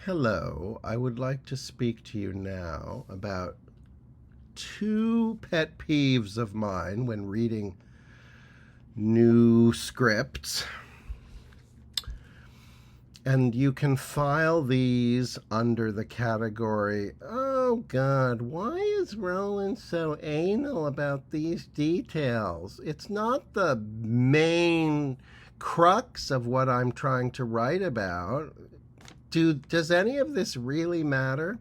Hello, I would like to speak to you now about two pet peeves of mine when reading new scripts. And you can file these under the category, oh God, why is Roland so anal about these details? It's not the main crux of what I'm trying to write about. Does any of this really matter?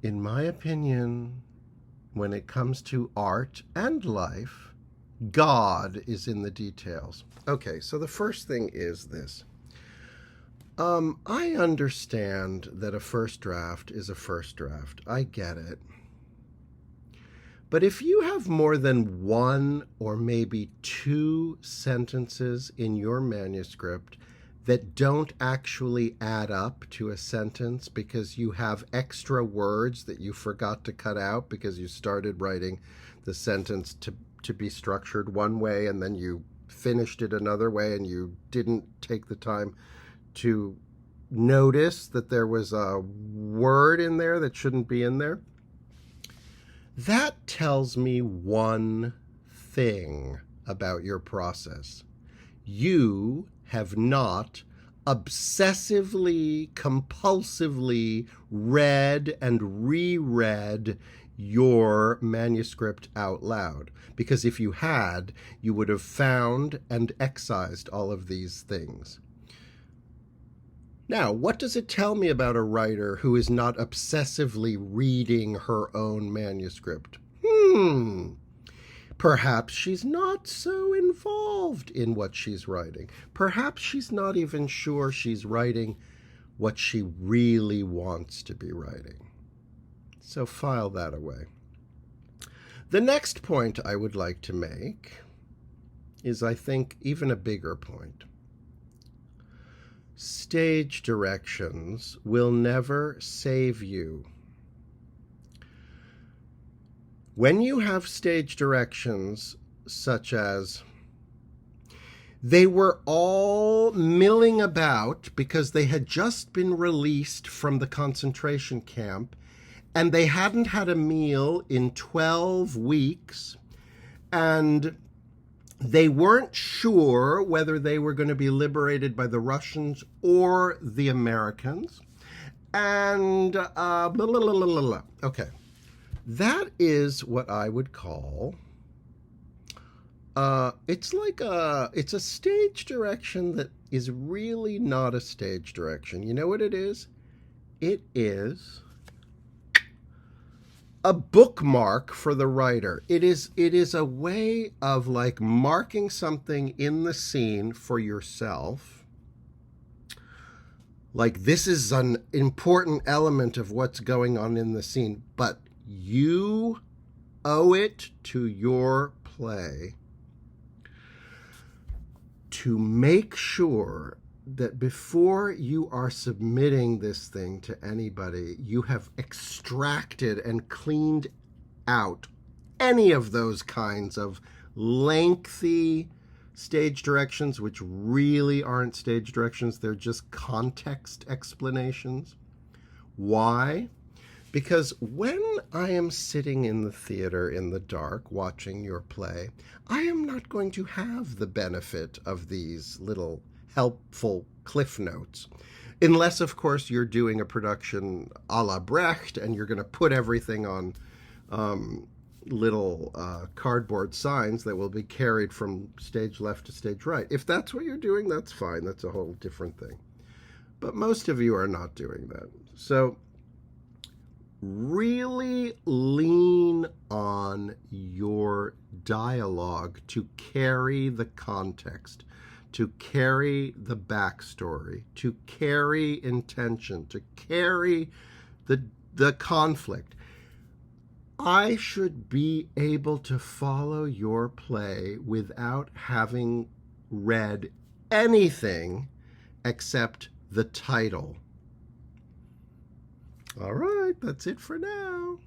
In my opinion, when it comes to art and life, God is in the details. Okay, so the first thing is this. I understand that a first draft is a first draft. I get it. But if you have more than one or maybe two sentences in your manuscript that don't actually add up to a sentence because you have extra words that you forgot to cut out because you started writing the sentence to be structured one way and then you finished it another way and you didn't take the time to notice that there was a word in there that shouldn't be in there, that tells me one thing about your process. You have not obsessively, compulsively read and reread your manuscript out loud. Because if you had, you would have found and excised all of these things. Now, what does it tell me about a writer who is not obsessively reading her own manuscript? Perhaps she's not so involved in what she's writing. Perhaps she's not even sure she's writing what she really wants to be writing. So file that away. The next point I would like to make is, I think, even a bigger point. Stage directions will never save you. When you have stage directions such as, they were all milling about because they had just been released from the concentration camp and they hadn't had a meal in 12 weeks and they weren't sure whether they were going to be liberated by the Russians or the Americans. And blah, blah, blah, blah, blah. Okay. That is what I would call, it's a stage direction that is really not a stage direction. You know what it is? It is a bookmark for the writer. It is a way of like marking something in the scene for yourself. Like, this is an important element of what's going on in the scene, but you owe it to your play to make sure that before you are submitting this thing to anybody, you have extracted and cleaned out any of those kinds of lengthy stage directions, which really aren't stage directions. They're just context explanations. Why? Because when I am sitting in the theater in the dark watching your play, I am not going to have the benefit of these little helpful cliff notes. Unless, of course, you're doing a production a la Brecht and you're going to put everything on little cardboard signs that will be carried from stage left to stage right. If that's what you're doing, that's fine. That's a whole different thing. But most of you are not doing that. So really lean on your dialogue to carry the context, to carry the backstory, to carry intention, to carry the conflict. I should be able to follow your play without having read anything except the title. All right, that's it for now.